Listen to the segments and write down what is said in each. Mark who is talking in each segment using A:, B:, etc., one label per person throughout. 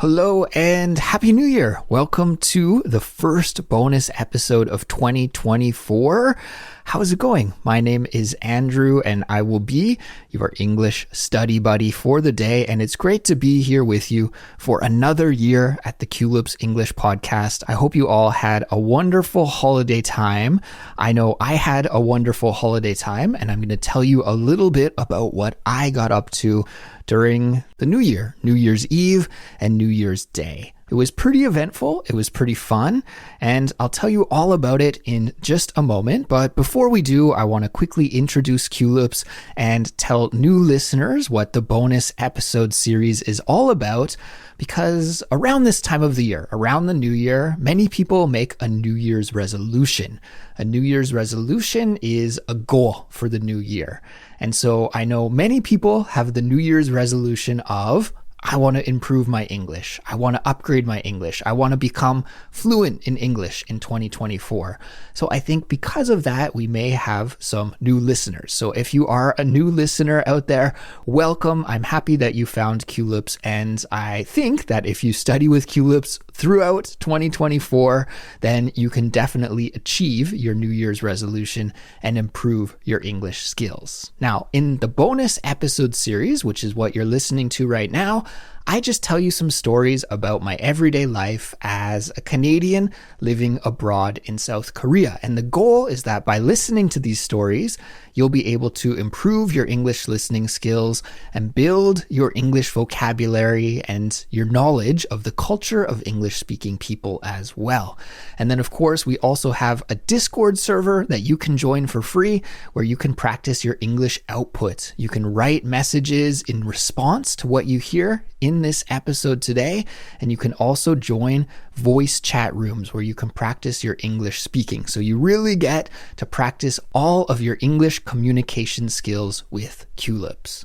A: Hello and Happy New Year. Welcome to the first bonus episode of 2024. How's it going? My name is Andrew and I will be your English study buddy for the day. And it's great to be here with you for another year at the Culips English podcast. I hope you all had a wonderful holiday time. I know I had a wonderful holiday time and I'm going to tell you a little bit about what I got up to during the New Year, New Year's Eve and New Year's Day. It was pretty eventful. It was pretty fun. And I'll tell you all about it in just a moment. But before we do, I want to quickly introduce Culips and tell new listeners what the bonus episode series is all about. Because around this time of the year, around the new year, many people make a New Year's resolution. A New Year's resolution is a goal for the new year. And so I know many people have the New Year's resolution of, I want to improve my English. I want to upgrade my English. I want to become fluent in English in 2024. So I think because of that, we may have some new listeners. So if you are a new listener out there, welcome. I'm happy that you found Culips. And I think that if you study with Culips throughout 2024, then you can definitely achieve your New Year's resolution and improve your English skills. Now, in the bonus episode series, which is what you're listening to right now, I just tell you some stories about my everyday life as a Canadian living abroad in South Korea. And the goal is that by listening to these stories, you'll be able to improve your English listening skills and build your English vocabulary and your knowledge of the culture of English-speaking people as well. And then, of course, we also have a Discord server that you can join for free where you can practice your English output. You can write messages in response to what you hear in this episode today, and you can also join voice chat rooms where you can practice your English speaking. So you really get to practice all of your English communication skills with Culips.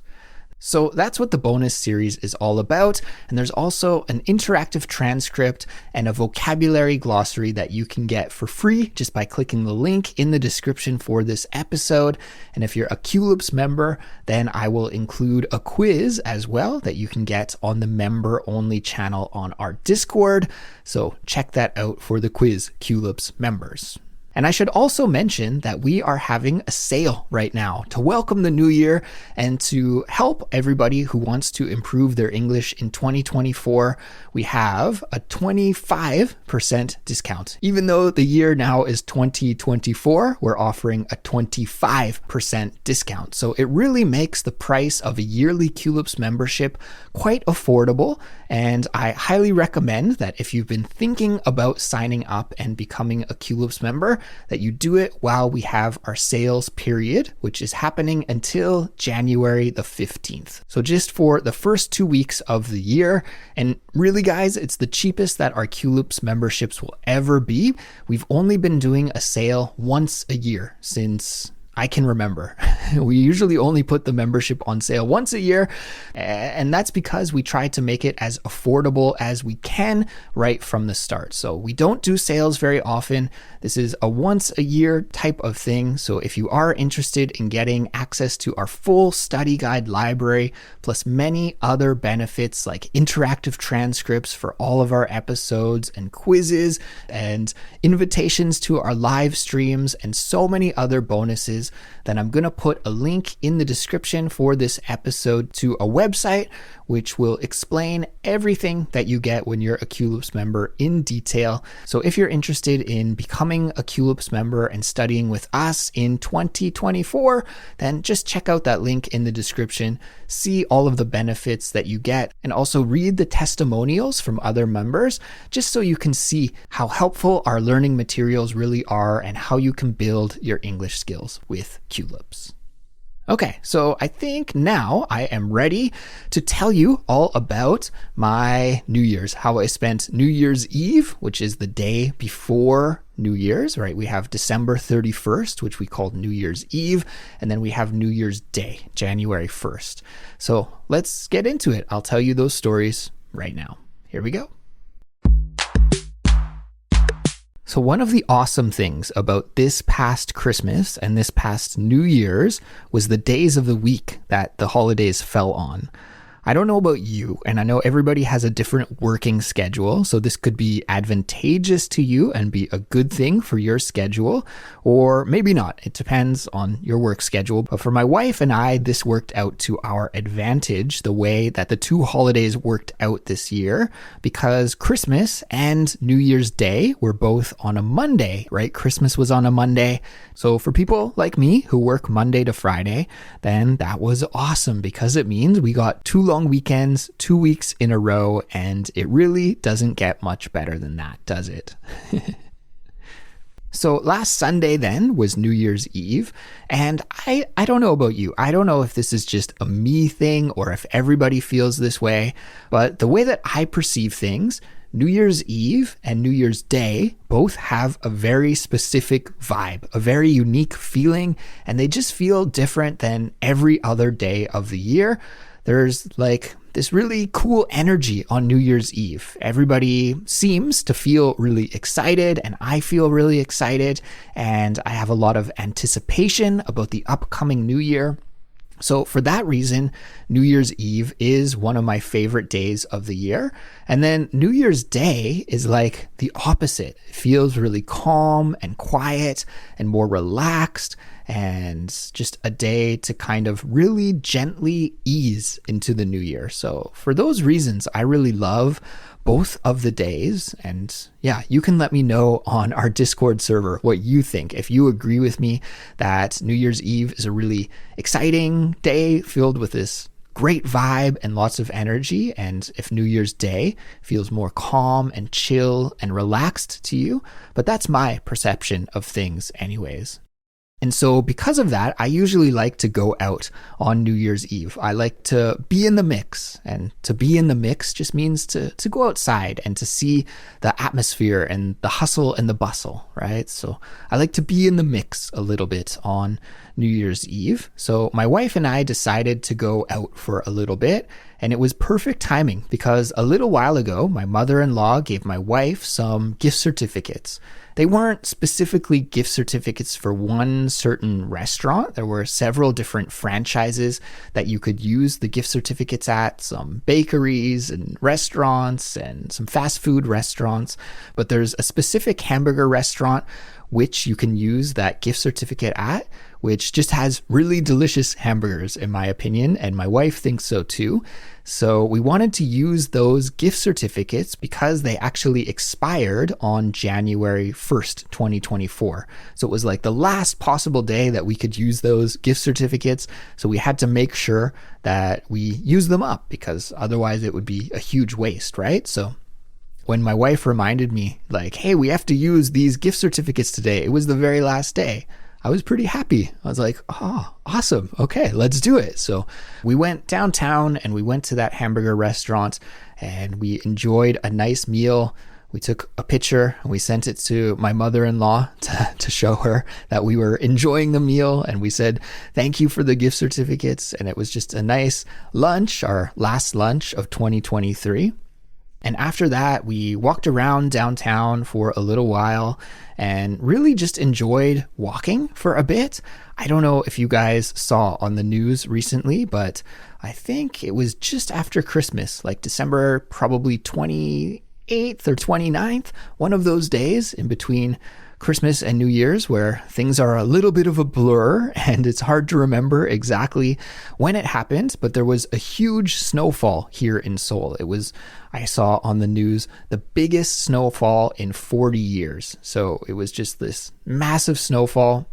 A: So that's what the bonus series is all about. And there's also an interactive transcript and a vocabulary glossary that you can get for free just by clicking the link in the description for this episode. And if you're a Culips member, then I will include a quiz as well that you can get on the member-only channel on our Discord. So check that out for the quiz, Culips members. And I should also mention that we are having a sale right now to welcome the new year and to help everybody who wants to improve their English in 2024. We have a 25% discount. Even though the year now is 2024, we're offering a 25% discount. So it really makes the price of a yearly Culips membership quite affordable. And I highly recommend that if you've been thinking about signing up and becoming a Culips member, that you do it while we have our sales period, which is happening until January the 15th. So just for the first 2 weeks of the year. And really, guys, it's the cheapest that our Culips memberships will ever be. We've only been doing a sale once a year since I can remember. We usually only put the membership on sale once a year, and that's because we try to make it as affordable as we can right from the start. So we don't do sales very often. This is a once a year type of thing. So if you are interested in getting access to our full study guide library, plus many other benefits like interactive transcripts for all of our episodes and quizzes and invitations to our live streams and so many other bonuses, then I'm going to put a link in the description for this episode to a website which will explain everything that you get when you're a Culips member in detail. So if you're interested in becoming a Culips member and studying with us in 2024, then just check out that link in the description, see all of the benefits that you get, and also read the testimonials from other members, just so you can see how helpful our learning materials really are and how you can build your English skills with Culips. Okay, so I think now I am ready to tell you all about my New Year's, how I spent New Year's Eve, which is the day before New Year's, right? We have December 31st, which we call New Year's Eve, and then we have New Year's Day, January 1st. So let's get into it. I'll tell you those stories right now. Here we go. So one of the awesome things about this past Christmas and this past New Year's was the days of the week that the holidays fell on. I don't know about you, and I know everybody has a different working schedule, so this could be advantageous to you and be a good thing for your schedule, or maybe not. It depends on your work schedule. But for my wife and I, this worked out to our advantage, the way that the two holidays worked out this year, because Christmas and New Year's Day were both on a Monday, right? Christmas was on a Monday. So for people like me who work Monday to Friday, then that was awesome because it means we got 2 long weekends, 2 weeks in a row, and it really doesn't get much better than that, does it? So last Sunday then was New Year's Eve, and I don't know about you. I don't know if this is just a me thing or if everybody feels this way, but the way that I perceive things, New Year's Eve and New Year's Day both have a very specific vibe, a very unique feeling, and they just feel different than every other day of the year. There's like this really cool energy on New Year's Eve. Everybody seems to feel really excited, and I feel really excited, and I have a lot of anticipation about the upcoming new year. So for that reason, New Year's Eve is one of my favorite days of the year. And then New Year's Day is like the opposite. It feels really calm and quiet and more relaxed, and just a day to kind of really gently ease into the new year. So for those reasons, I really love both of the days. And yeah, you can let me know on our Discord server what you think. If you agree with me that New Year's Eve is a really exciting day filled with this great vibe and lots of energy, and if New Year's Day feels more calm and chill and relaxed to you. But that's my perception of things anyways. And so because of that, I usually like to go out on New Year's Eve. I like to be in the mix, and to be in the mix just means to go outside and to see the atmosphere and the hustle and the bustle, right? So I like to be in the mix a little bit on New Year's Eve. So my wife and I decided to go out for a little bit, and it was perfect timing because a little while ago, my mother-in-law gave my wife some gift certificates. They weren't specifically gift certificates for one certain restaurant. There were several different franchises that you could use the gift certificates at, some bakeries and restaurants and some fast food restaurants. But there's a specific hamburger restaurant which you can use that gift certificate at, which just has really delicious hamburgers, in my opinion, and my wife thinks so too. So we wanted to use those gift certificates because they actually expired on January 1st, 2024. So it was like the last possible day that we could use those gift certificates. So we had to make sure that we use them up because otherwise it would be a huge waste, right? So when my wife reminded me, like, hey, we have to use these gift certificates today, it was the very last day, I was pretty happy. I was like, oh, awesome. Okay, let's do it. So we went downtown and we went to that hamburger restaurant and we enjoyed a nice meal. We took a picture and we sent it to my mother-in-law to show her that we were enjoying the meal. And we said, thank you for the gift certificates. And it was just a nice lunch, our last lunch of 2023. And after that, we walked around downtown for a little while and really just enjoyed walking for a bit. I don't know if you guys saw on the news recently, but I think it was just after Christmas, like December probably 28th or 29th, one of those days in between Christmas and New Year's where things are a little bit of a blur and it's hard to remember exactly when it happened, but there was a huge snowfall here in Seoul. It was, I saw on the news, the biggest snowfall in 40 years. So it was just this massive snowfall.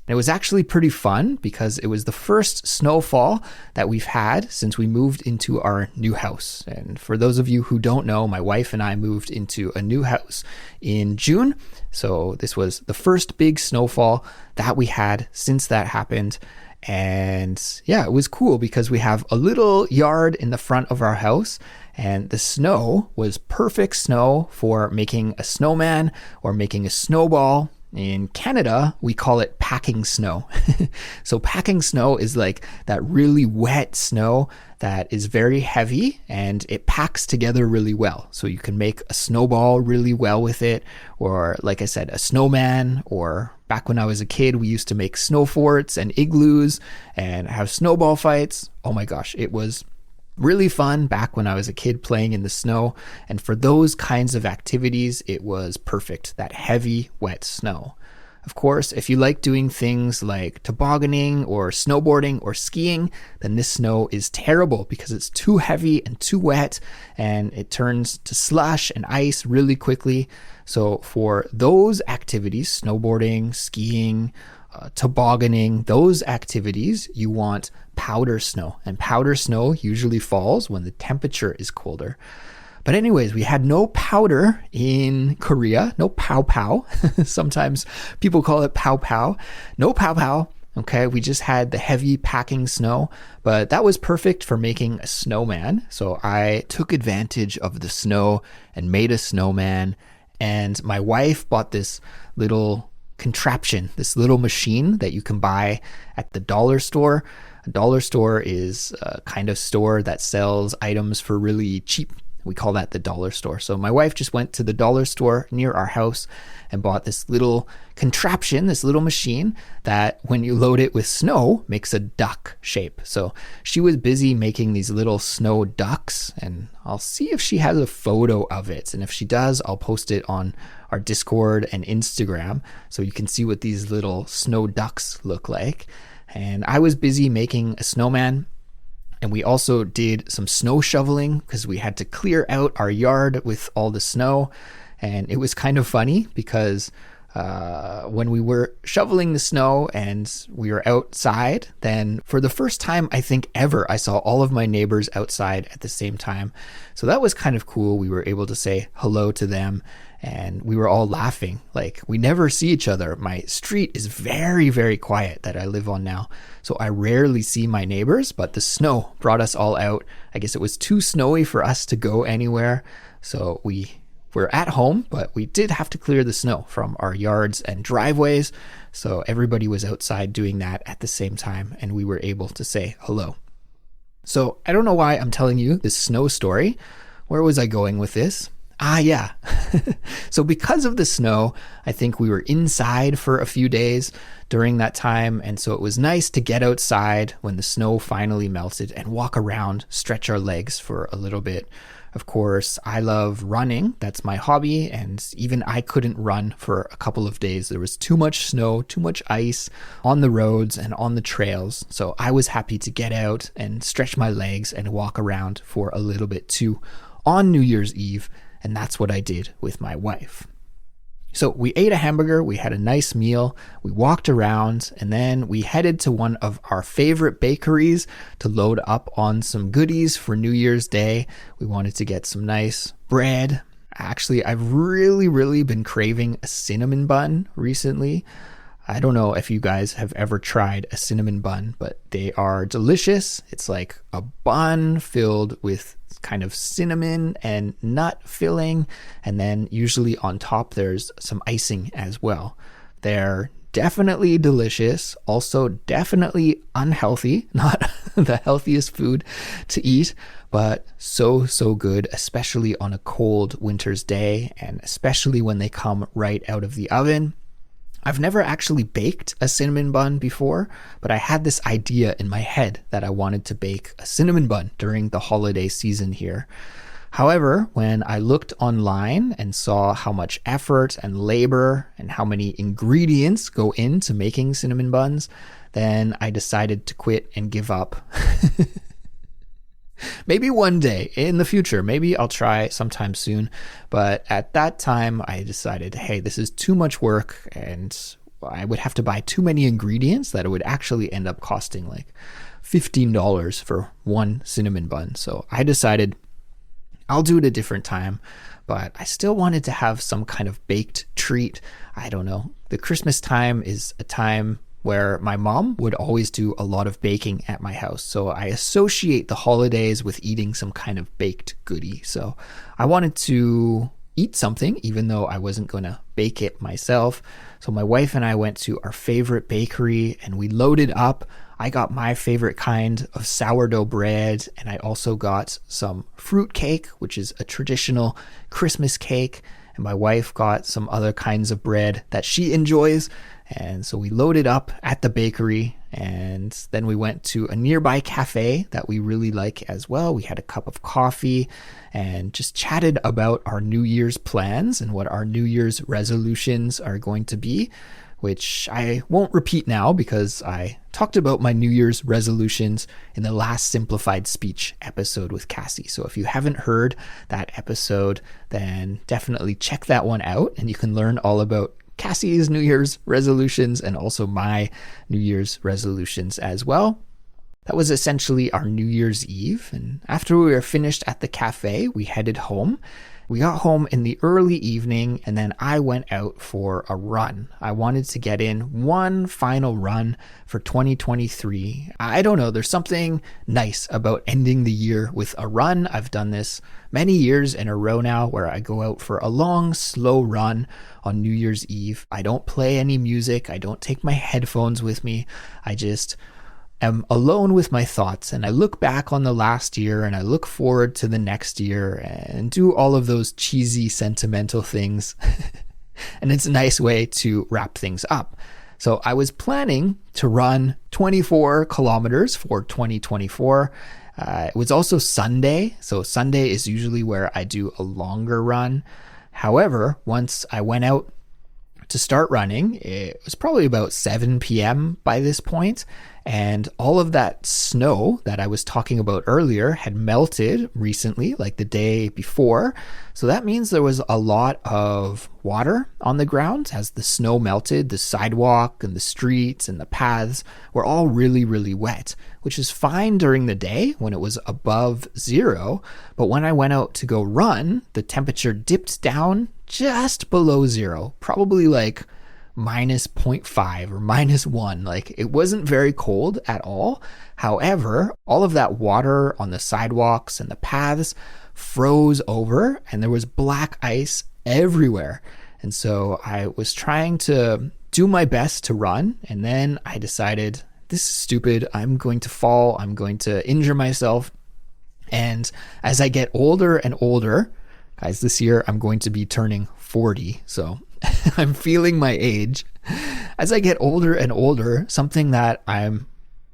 A: It was actually pretty fun because it was the first snowfall that we've had since we moved into our new house. And for those of you who don't know, my wife and I moved into a new house in June. So this was the first big snowfall that we had since that happened. And yeah, it was cool because we have a little yard in the front of our house, and the snow was perfect snow for making a snowman or making a snowball. In Canada, we call it packing snow. So packing snow is like that really wet snow that is very heavy and it packs together really well. So you can make a snowball really well with it, or like I said, a snowman, or back when I was a kid, we used to make snow forts and igloos and have snowball fights. Oh my gosh, it was really fun back when I was a kid playing in the snow. And for those kinds of activities, it was perfect, that heavy, wet snow. Of course, if you like doing things like tobogganing or snowboarding or skiing, then this snow is terrible because it's too heavy and too wet and it turns to slush and ice really quickly. So for those activities, snowboarding, skiing, tobogganing, those activities, you want powder snow. And powder snow usually falls when the temperature is colder. But anyways, we had no powder in Korea, no pow pow. Sometimes people call it pow pow. No pow pow. Okay, we just had the heavy packing snow, but that was perfect for making a snowman. So I took advantage of the snow and made a snowman. And my wife bought this little contraption, this little machine that you can buy at the dollar store. A dollar store is a kind of store that sells items for really cheap. We call that the dollar store. So my wife just went to the dollar store near our house and bought this little contraption, this little machine that when you load it with snow makes a duck shape. So she was busy making these little snow ducks, and I'll see if she has a photo of it. And if she does, I'll post it on our Discord and Instagram so you can see what these little snow ducks look like. And I was busy making a snowman. And we also did some snow shoveling because we had to clear out our yard with all the snow. And it was kind of funny because when we were shoveling the snow and we were outside, then for the first time, I think ever, I saw all of my neighbors outside at the same time. So that was kind of cool. We were able to say hello to them. And we were all laughing. Like, we never see each other. My street is very, very quiet that I live on now. So I rarely see my neighbors, but the snow brought us all out. I guess it was too snowy for us to go anywhere. So we were at home, but we did have to clear the snow from our yards and driveways. So everybody was outside doing that at the same time, and we were able to say hello. So I don't know why I'm telling you this snow story. Where was I going with this? Yeah. So because of the snow, I think we were inside for a few days during that time. And so it was nice to get outside when the snow finally melted and walk around, stretch our legs for a little bit. Of course, I love running. That's my hobby. And even I couldn't run for a couple of days. There was too much snow, too much ice on the roads and on the trails. So I was happy to get out and stretch my legs and walk around for a little bit too on New Year's Eve. And that's what I did with my wife. So we ate a hamburger, we had a nice meal, we walked around, and then we headed to one of our favorite bakeries to load up on some goodies for New Year's Day. We wanted to get some nice bread. Actually, I've really been craving a cinnamon bun recently. I don't know if you guys have ever tried a cinnamon bun, but they are delicious. It's like a bun filled with kind of cinnamon and nut filling, and then usually on top there's some icing as well. They're definitely delicious, also definitely unhealthy, not the healthiest food to eat, but so good, especially on a cold winter's day, and especially when they come right out of the oven. I've never actually baked a cinnamon bun before, but I had this idea in my head that I wanted to bake a cinnamon bun during the holiday season here. However, when I looked online and saw how much effort and labor and how many ingredients go into making cinnamon buns, then I decided to quit and give up. Maybe one day in the future, maybe I'll try sometime soon. But at that time, I decided, hey, this is too much work and I would have to buy too many ingredients that it would actually end up costing like $15 for one cinnamon bun. So I decided I'll do it a different time, but I still wanted to have some kind of baked treat. I don't know. The Christmas time is a time where my mom would always do a lot of baking at my house. So I associate the holidays with eating some kind of baked goodie. So I wanted to eat something, even though I wasn't going to bake it myself. So my wife and I went to our favorite bakery and we loaded up. I got my favorite kind of sourdough bread, and I also got some fruit cake, which is a traditional Christmas cake. And my wife got some other kinds of bread that she enjoys. And so we loaded up at the bakery And then we went to a nearby cafe that we really like as well. We had a cup of coffee and just chatted about our New Year's plans and what our New Year's resolutions are going to be, which I won't repeat now because I talked about my New Year's resolutions in the last simplified speech episode with Cassie. So if you haven't heard that episode, then definitely check that one out and you can learn all about Cassie's New Year's resolutions and also my New Year's resolutions as well. That was essentially our New Year's Eve. And after we were finished at the cafe, we headed home. We got home in the early evening and then I went out for a run. I wanted to get in one final run for 2023. I don't know, there's something nice about ending the year with a run. I've done this many years in a row now where I go out for a long, slow run on New Year's Eve. I don't play any music. I don't take my headphones with me. I just am alone with my thoughts and I look back on the last year and I look forward to the next year and do all of those cheesy sentimental things. And it's a nice way to wrap things up. So I was planning to run 24 kilometers for 2024. It was also Sunday. So Sunday is usually where I do a longer run. However, once I went out to start running, it was probably about 7 p.m. by this point, and all of that snow that I was talking about earlier had melted recently, like the day before. So that means there was a lot of water on the ground. As the snow melted, the sidewalk and the streets and the paths were all really, really wet, which is fine during the day when it was above zero. But when I went out to go run, the temperature dipped down just below zero, probably like minus 0.5 or minus 1. Like it wasn't very cold at all. However, all of that water on the sidewalks and the paths froze over and there was black ice everywhere. And so I was trying to do my best to run. And then I decided, this is stupid. I'm going to fall. I'm going to injure myself. And as I get older and older, guys, this year I'm going to be turning 40. So I'm feeling my age. As I get older and older, something that I'm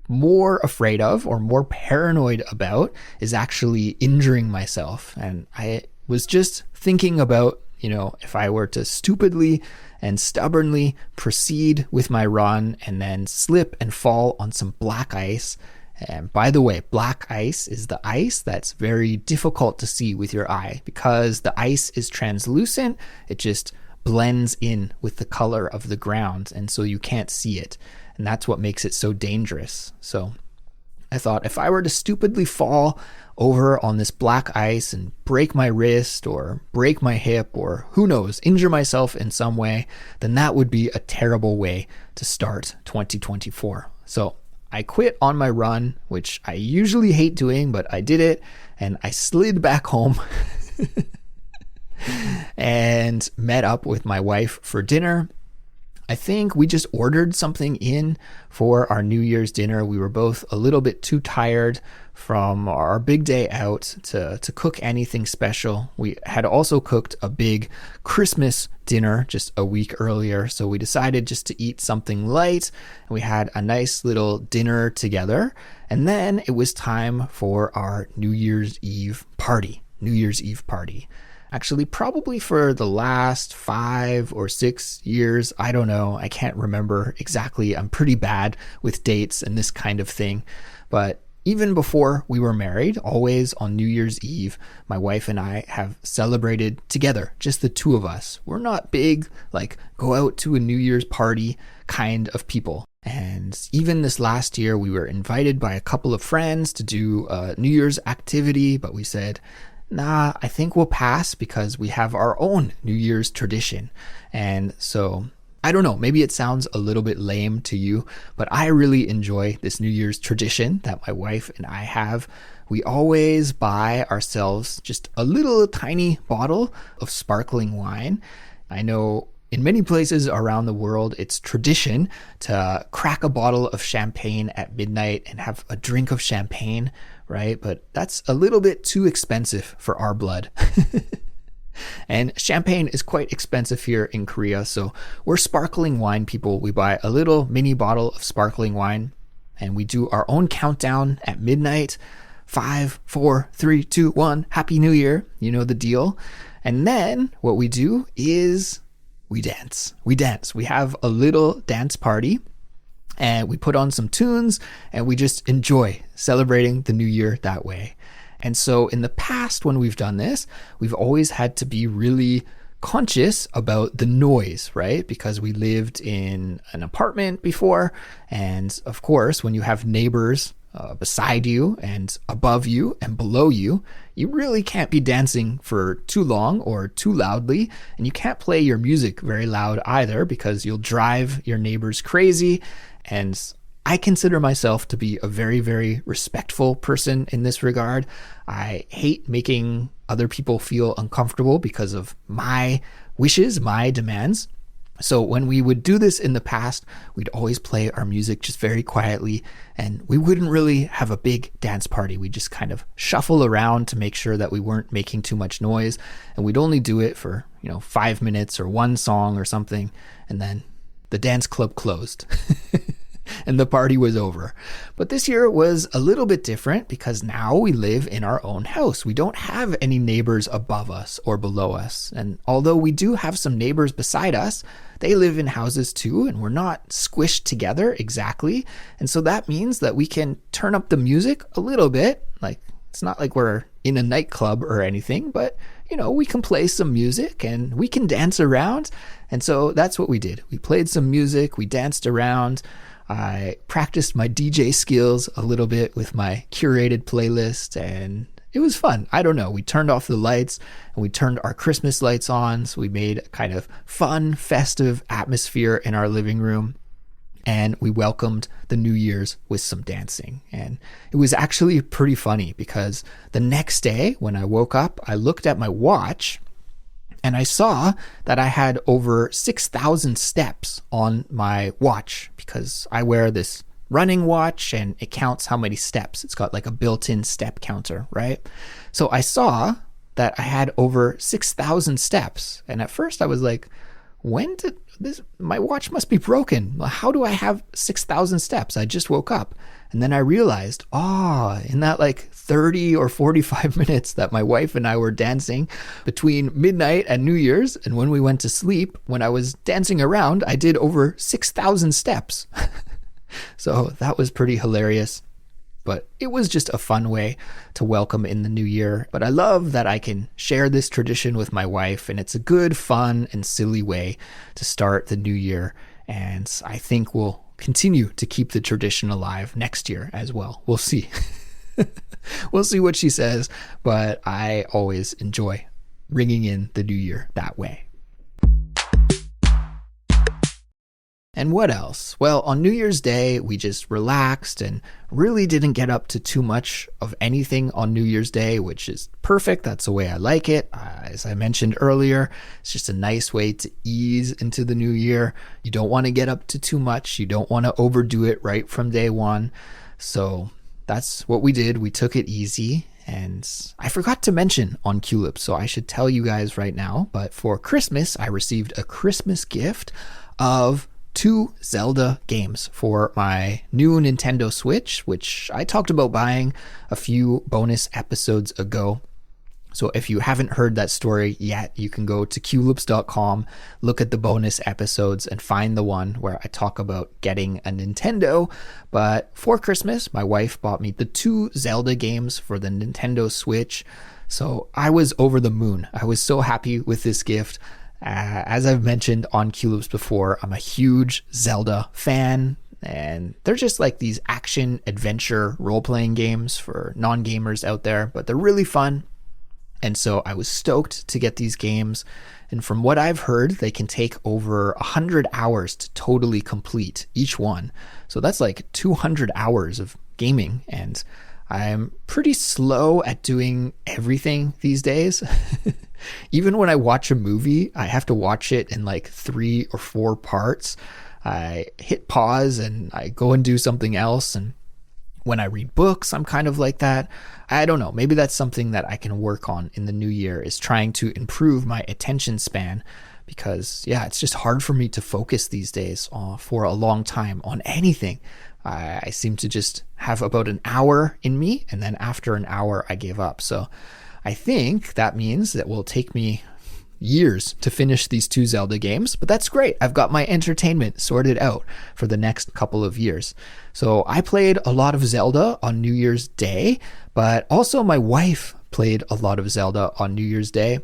A: more afraid of or more paranoid about is actually injuring myself. And I was just thinking about, if I were to stupidly and stubbornly proceed with my run and then slip and fall on some black ice. And by the way, black ice is the ice that's very difficult to see with your eye because the ice is translucent. It just blends in with the color of the ground, and so you can't see it. And that's what makes it so dangerous. So I thought if I were to stupidly fall over on this black ice and break my wrist or break my hip or who knows, injure myself in some way, then that would be a terrible way to start 2024. So I quit on my run, which I usually hate doing, but I did it and I slid back home and met up with my wife for dinner. I think we just ordered something in for our New Year's dinner. We were both a little bit too tired from our big day out to cook anything special. We had also cooked a big Christmas dinner just a week earlier, so we decided just to eat something light. We had a nice little dinner together, and then it was time for our New Year's Eve party. Actually, probably for the last 5 or 6 years, I don't know. I can't remember exactly. I'm pretty bad with dates and this kind of thing. But even before we were married, always on New Year's Eve, my wife and I have celebrated together, just the two of us. We're not big, like go out to a New Year's party kind of people. And even this last year, we were invited by a couple of friends to do a New Year's activity, but we said, nah, I think we'll pass because we have our own New Year's tradition. And so I don't know, maybe it sounds a little bit lame to you, but I really enjoy this New Year's tradition that my wife and I have. We always buy ourselves just a little tiny bottle of sparkling wine. I know in many places around the world, it's tradition to crack a bottle of champagne at midnight and have a drink of champagne, right? But that's a little bit too expensive for our blood. And champagne is quite expensive here in Korea, so we're sparkling wine people. We buy a little mini bottle of sparkling wine. and we do our own countdown at midnight. 5, 4, 3, 2, 1, Happy New Year. You know the deal. And then what we do is we dance. We have a little dance party, and we put on some tunes, and we just enjoy celebrating the new year that way. And so in the past, when we've done this, we've always had to be really conscious about the noise, right? Because we lived in an apartment before. And of course, when you have neighbors beside you and above you and below you, you really can't be dancing for too long or too loudly. And you can't play your music very loud either, because you'll drive your neighbors crazy. And I consider myself to be a very, very respectful person in this regard. I hate making other people feel uncomfortable because of my wishes, my demands. So when we would do this in the past, we'd always play our music just very quietly, and we wouldn't really have a big dance party. We'd just kind of shuffle around to make sure that we weren't making too much noise, and we'd only do it for, 5 minutes or one song or something, and then the dance club closed. And the party was over. But this year was a little bit different because now we live in our own house. We don't have any neighbors above us or below us. And although we do have some neighbors beside us, they live in houses too, and we're not squished together exactly. And so that means that we can turn up the music a little bit. Like, it's not like we're in a nightclub or anything, but we can play some music and we can dance around. And so that's what we did. We played some music, we danced around. I practiced my DJ skills a little bit with my curated playlist, and it was fun. I don't know. We turned off the lights and we turned our Christmas lights on. So we made a kind of fun, festive atmosphere in our living room. And we welcomed the New Year's with some dancing. And it was actually pretty funny because the next day when I woke up, I looked at my watch and I saw that I had over 6,000 steps on my watch, because I wear this running watch and it counts how many steps. It's got like a built-in step counter, right? So I saw that I had over 6,000 steps. And at first I was like, when did this, my watch must be broken. How do I have 6,000 steps? I just woke up. And then I realized, in that like 30 or 45 minutes that my wife and I were dancing between midnight and New Year's, and when we went to sleep, when I was dancing around, I did over 6,000 steps. So that was pretty hilarious. But it was just a fun way to welcome in the new year. But I love that I can share this tradition with my wife, and it's a good, fun, and silly way to start the new year. And I think we'll continue to keep the tradition alive next year as well. We'll see. We'll see what she says, but I always enjoy ringing in the new year that way. And what else? Well, on New Year's Day, we just relaxed and really didn't get up to too much of anything on New Year's Day, which is perfect. That's the way I like it. As I mentioned earlier, it's just a nice way to ease into the new year. You don't want to get up to too much. You don't want to overdo it right from day one. So that's what we did. We took it easy. And I forgot to mention on Culips, so I should tell you guys right now. But for Christmas, I received a Christmas gift of 2 Zelda games for my new Nintendo Switch, which I talked about buying a few bonus episodes ago. So if you haven't heard that story yet, you can go to culips.com, look at the bonus episodes and find the one where I talk about getting a Nintendo. But for Christmas, my wife bought me the 2 Zelda games for the Nintendo Switch. So I was over the moon. I was so happy with this gift. As I've mentioned on Culips before, I'm a huge Zelda fan, and they're just like these action adventure role-playing games for non-gamers out there, but they're really fun. And so I was stoked to get these games. And from what I've heard, they can take over 100 hours to totally complete each one. So that's like 200 hours of gaming. And I'm pretty slow at doing everything these days. Even when I watch a movie, I have to watch it in like 3 or 4 parts. I hit pause and I go and do something else. And when I read books, I'm kind of like that. I don't know. Maybe that's something that I can work on in the new year, is trying to improve my attention span, because it's just hard for me to focus these days for a long time on anything. I seem to just have about an hour in me, and then after an hour, I gave up. So I think that means that will take me years to finish these 2 Zelda games, but that's great. I've got my entertainment sorted out for the next couple of years. So I played a lot of Zelda on New Year's Day, but also my wife played a lot of Zelda on New Year's Day.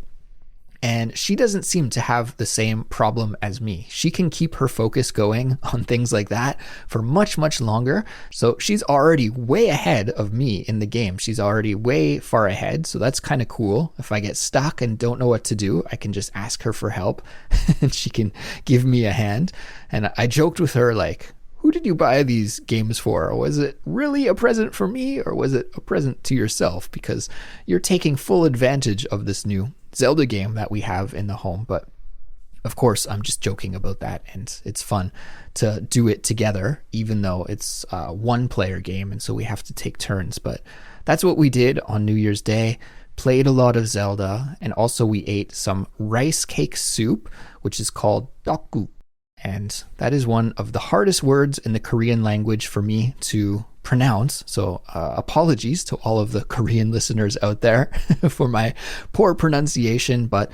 A: And she doesn't seem to have the same problem as me. She can keep her focus going on things like that for much, much longer. So she's already way ahead of me in the game. She's already way far ahead. So that's kind of cool. If I get stuck and don't know what to do, I can just ask her for help and she can give me a hand. And I joked with her like, who did you buy these games for? Was it really a present for me, or was it a present to yourself? Because you're taking full advantage of this new Zelda game that we have in the home. But of course, I'm just joking about that, and it's fun to do it together, even though it's a one-player game, and so we have to take turns. But that's what we did on New Year's Day. Played a lot of Zelda, and also we ate some rice cake soup, which is called dokguk. And that is one of the hardest words in the Korean language for me to pronounce. So apologies to all of the Korean listeners out there for my poor pronunciation. But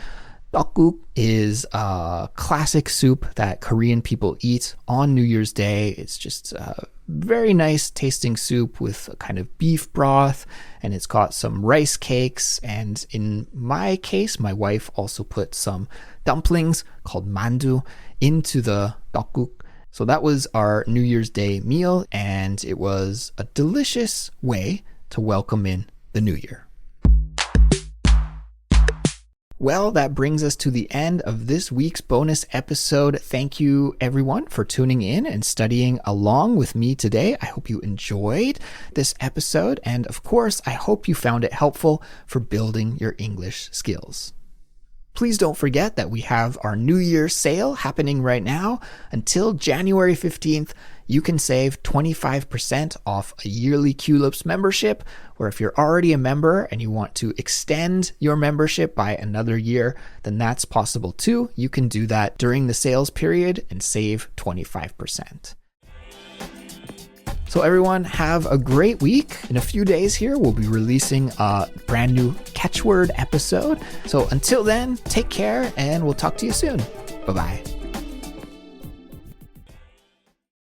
A: dokguk is a classic soup that Korean people eat on New Year's Day. It's just a very nice tasting soup with a kind of beef broth, and it's got some rice cakes. And in my case, my wife also put some dumplings called mandu into the dokguk. So that was our New Year's Day meal, and it was a delicious way to welcome in the new year. Well, that brings us to the end of this week's bonus episode. Thank you, everyone, for tuning in and studying along with me today. I hope you enjoyed this episode, and of course, I hope you found it helpful for building your English skills. Please don't forget that we have our New Year sale happening right now. Until January 15th, you can save 25% off a yearly Culips membership, or if you're already a member and you want to extend your membership by another year, then that's possible too. You can do that during the sales period and save 25%. So everyone, have a great week. In a few days here, we'll be releasing a brand new catchword episode. So until then, take care and we'll talk to you soon. Bye-bye.